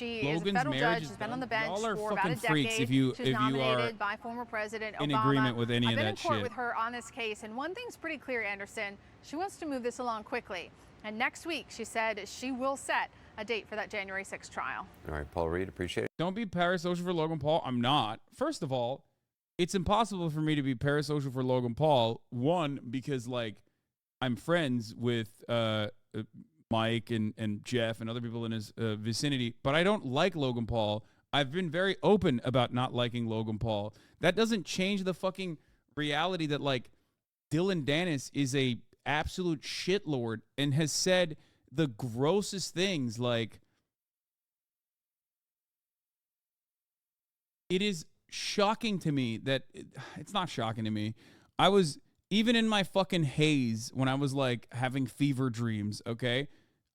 She Logan's is a federal marriage judge. is She's been done. on the bench Y'all are for about a fucking freaks decade. if you She's if you nominated are by former President in Obama. agreement with any I've of been that in court shit. with her on this case, and one thing's pretty clear, Anderson. She wants to move this along quickly. And next week, she said she will set a date for that January 6th trial. All right, Paul Reed, appreciate it. Don't be parasocial for Logan Paul. I'm not. First of all, it's impossible for me to be parasocial for Logan Paul. One, because like I'm friends with Mike and Jeff and other people in his vicinity, but I don't like Logan Paul. I've been very open about not liking Logan Paul. That doesn't change the fucking reality that like Dillon Danis is a absolute shitlord and has said the grossest things. Like, it is shocking to me that it's not shocking to me. I was even in my fucking haze when I was like having fever dreams. Okay.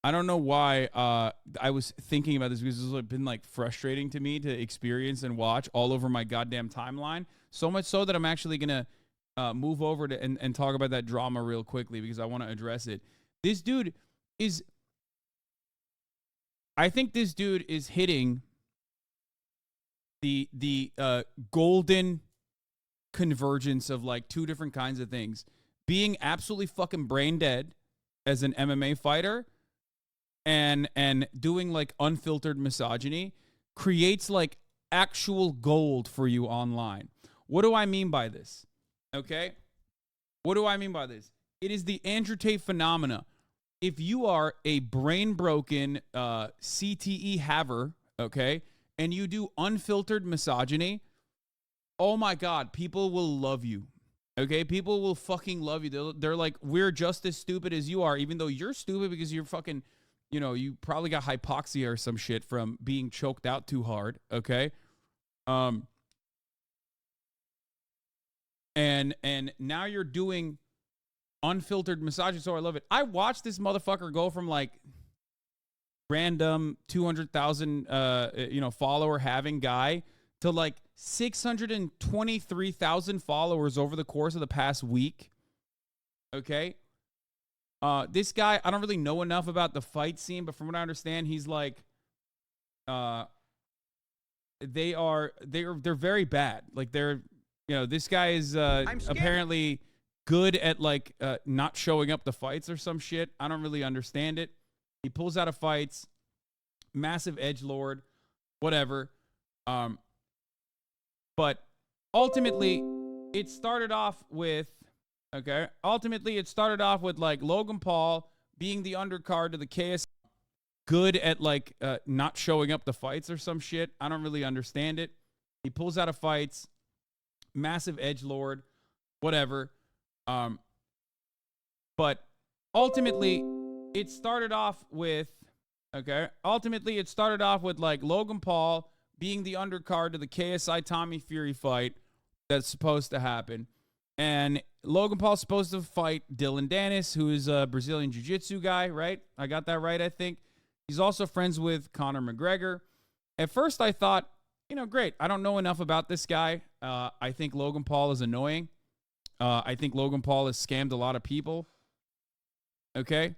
I don't know why I was thinking about this because it's been like frustrating to me to experience and watch all over my goddamn timeline. So much so that I'm actually going to move over to and talk about that drama real quickly because I want to address it. This dude is, I think this dude is hitting the golden convergence of like two different kinds of things. Being absolutely fucking brain dead as an MMA fighter and doing like unfiltered misogyny creates like actual gold for you online. What do I mean by this? Okay? What do I mean by this? It is the Andrew Tate phenomena. If you are a brain broken CTE haver, okay, and you do unfiltered misogyny, oh my God, people will love you. Okay, people will fucking love you. They're like, we're just as stupid as you are, even though you're stupid because you're fucking, you know, you probably got hypoxia or some shit from being choked out too hard. Okay, and now you're doing unfiltered misogyny. So I love it. I watched this motherfucker go from like random 200,000 follower having guy to like 623,000 followers over the course of the past week. Okay. This guy, I don't really know enough about the fight scene, but from what I understand, he's like, they're very bad. Like this guy is apparently good at like not showing up to fights or some shit. I don't really understand it. He pulls out of fights, massive edgelord, whatever. But ultimately, it started off with like Logan Paul being the undercard to the KS, good at like not showing up to fights or some shit. I don't really understand it. He pulls out of fights, massive edgelord, whatever. But ultimately, it started off with like Logan Paul being the undercard to the KSI Tommy Fury fight that's supposed to happen. And Logan Paul's supposed to fight Dillon Danis, who is a Brazilian jiu-jitsu guy, right? I got that right, I think. He's also friends with Conor McGregor. At first, I thought, great. I don't know enough about this guy. I think Logan Paul is annoying. I think Logan Paul has scammed a lot of people. Okay?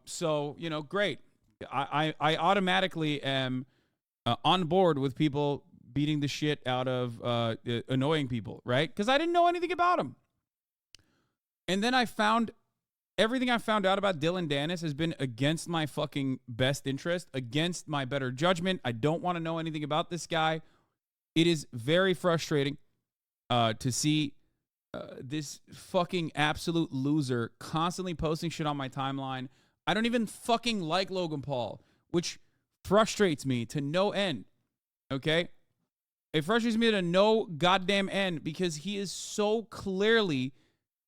So, great. I automatically am on board with people beating the shit out of annoying people, right? Because I didn't know anything about him. And then everything I found out about Dillon Danis has been against my fucking best interest, against my better judgment. I don't want to know anything about this guy. It is very frustrating to see this fucking absolute loser constantly posting shit on my timeline. I don't even fucking like Logan Paul, which frustrates me to no end. Okay? It frustrates me to no goddamn end because he is so clearly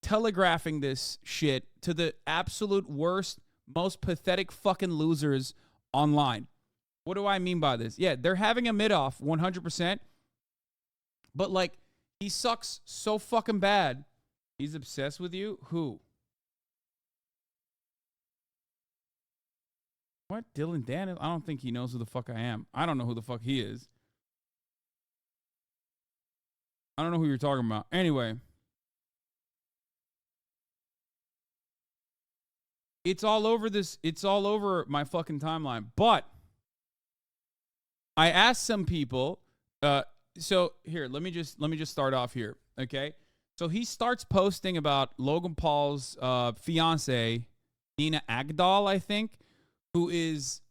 telegraphing this shit to the absolute worst, most pathetic fucking losers online. What do I mean by this? Yeah, they're having a mid-off 100%, but like, he sucks so fucking bad. He's obsessed with you? Who? What? Dillon Danis? I don't think he knows who the fuck I am. I don't know who the fuck he is. I don't know who you're talking about. Anyway. It's all over my fucking timeline. But I asked some people. So here, let me just start off here, okay? So he starts posting about Logan Paul's fiance, Nina Agdal, I think, who is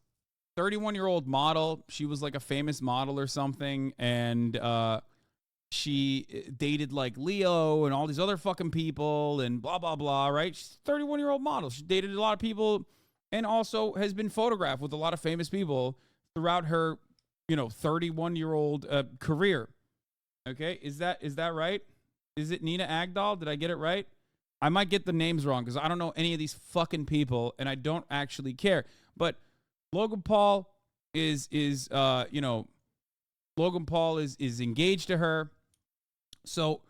31-year-old model. She was like a famous model or something, and she dated like Leo and all these other fucking people and blah, blah, blah, right? She's a 31-year-old model. She dated a lot of people and also has been photographed with a lot of famous people throughout her, 31-year-old career. Okay, is that right? Is it Nina Agdal? Did I get it right? I might get the names wrong because I don't know any of these fucking people and I don't actually care. But Logan Paul is Logan Paul is engaged to her. So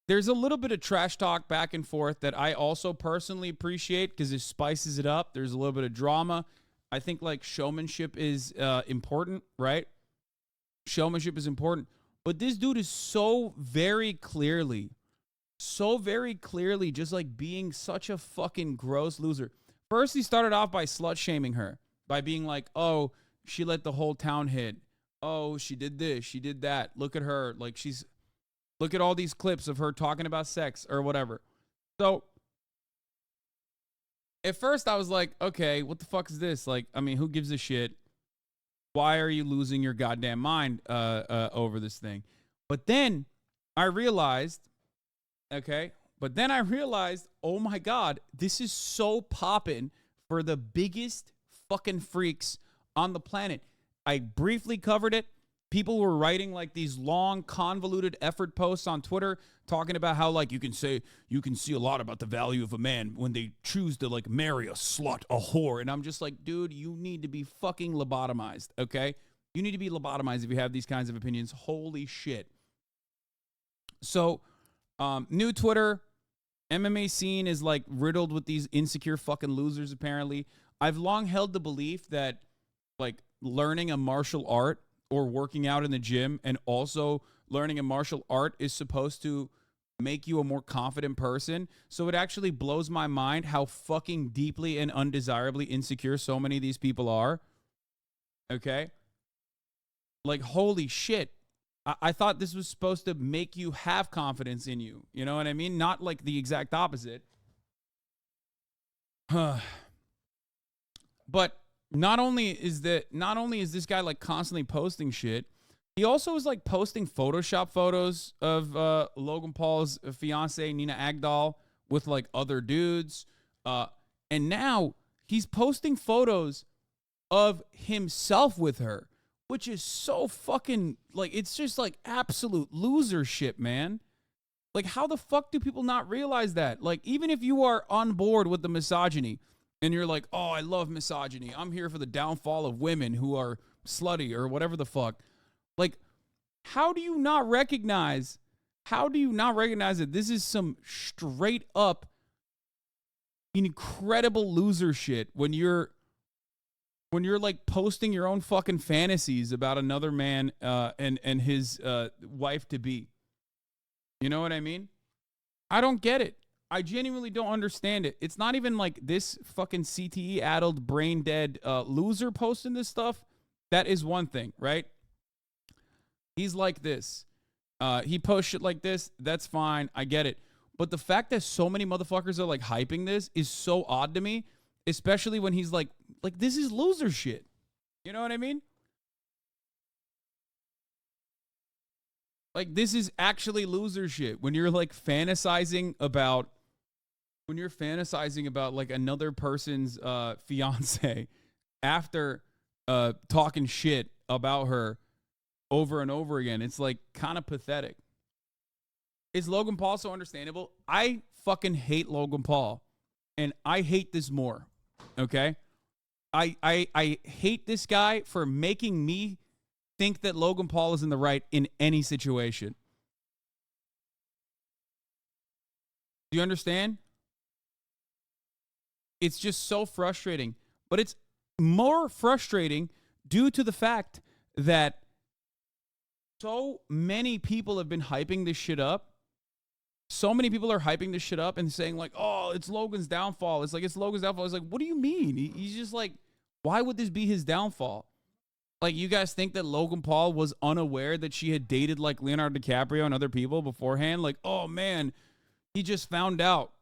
there's a little bit of trash talk back and forth that I also personally appreciate because it spices it up. There's a little bit of drama. I think like showmanship is important, right? Showmanship is important. But this dude is so very clearly just like being such a fucking gross loser. First, he started off by slut shaming her by being like, oh, she let the whole town hit. Oh, she did this, she did that. Look at her. Like look at all these clips of her talking about sex or whatever. So at first I was like, okay, what the fuck is this? Like, I mean, who gives a shit? Why are you losing your goddamn mind over this thing? But then I realized, oh my God, this is so poppin' for the biggest fucking freaks on the planet. I briefly covered it. People were writing like these long, convoluted effort posts on Twitter talking about how like you can see a lot about the value of a man when they choose to like marry a slut, a whore. And I'm just like, dude, you need to be fucking lobotomized, okay? You need to be lobotomized if you have these kinds of opinions. Holy shit. So, new Twitter, MMA scene is like riddled with these insecure fucking losers, apparently. I've long held the belief that like learning a martial art or working out in the gym and also learning a martial art is supposed to make you a more confident person. So it actually blows my mind how fucking deeply and undesirably insecure so many of these people are. Okay? Like, holy shit. I thought this was supposed to make you have confidence in you. You know what I mean? Not like the exact opposite. But not only is this guy like constantly posting shit, he also is like posting Photoshop photos of Logan Paul's fiance Nina Agdal with like other dudes, and now he's posting photos of himself with her, which is so fucking like it's just like absolute loser shit, man. Like, how the fuck do people not realize that? Like, even if you are on board with the misogyny. And you're like, oh, I love misogyny. I'm here for the downfall of women who are slutty or whatever the fuck. Like, how do you not recognize that this is some straight up incredible loser shit when you're like posting your own fucking fantasies about another man and his wife to be? You know what I mean? I don't get it. I genuinely don't understand it. It's not even like this fucking CTE-addled, brain-dead loser posting this stuff. That is one thing, right? He's like this. He posts shit like this. That's fine. I get it. But the fact that so many motherfuckers are like hyping this is so odd to me, especially when he's like this is loser shit. You know what I mean? Like, this is actually loser shit. When you're like fantasizing about like another person's fiance after talking shit about her over and over again, it's like kind of pathetic. Is Logan Paul so understandable? I fucking hate Logan Paul, and I hate this more. Okay, I hate this guy for making me think that Logan Paul is in the right in any situation. Do you understand? It's just so frustrating. But it's more frustrating due to the fact that so many people have been hyping this shit up. So many people are hyping this shit up and saying like, oh, it's Logan's downfall. It's Logan's downfall. It's like, what do you mean? He's just like, why would this be his downfall? Like, you guys think that Logan Paul was unaware that she had dated like Leonardo DiCaprio and other people beforehand? Like, oh man, he just found out.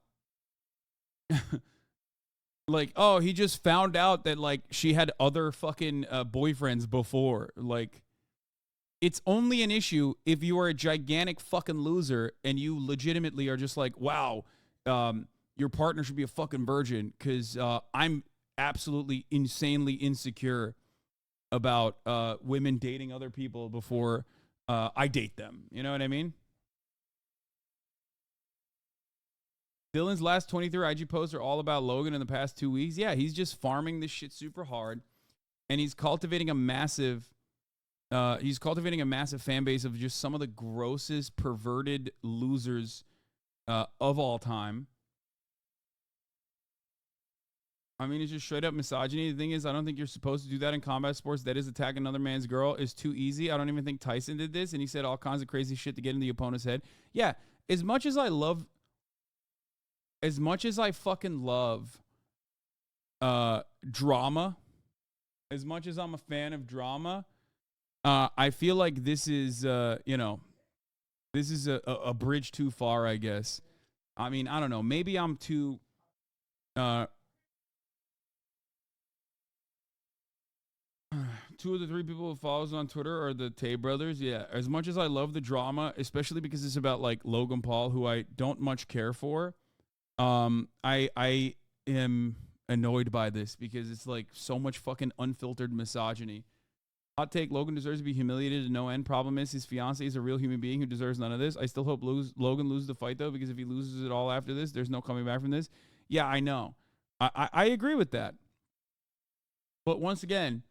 Like, oh, he just found out that like she had other fucking boyfriends before. Like, it's only an issue if you are a gigantic fucking loser and you legitimately are just like, wow, your partner should be a fucking virgin because I'm absolutely insanely insecure about women dating other people before I date them. You know what I mean? Dillon's last 23 IG posts are all about Logan in the past 2 weeks. Yeah, he's just farming this shit super hard, and he's cultivating a massive fan base of just some of the grossest, perverted losers of all time. I mean, it's just straight up misogyny. The thing is, I don't think you're supposed to do that in combat sports. That is, attack another man's girl is too easy. I don't even think Tyson did this, and he said all kinds of crazy shit to get in the opponent's head. Yeah, as much as I fucking love drama, as much as I'm a fan of drama, I feel like this is, this is a bridge too far, I guess. I mean, I don't know. Maybe I'm too... Two of the three people who follows on Twitter are the Tay brothers. Yeah, as much as I love the drama, especially because it's about like Logan Paul, who I don't much care for, I am annoyed by this because it's like so much fucking unfiltered misogyny. Hot take: Logan deserves to be humiliated to no end. Problem is, his fiancee is a real human being who deserves none of this. I still hope Logan loses the fight though, because if he loses it all after this, there's no coming back from this. Yeah, I know. I agree with that. But once again,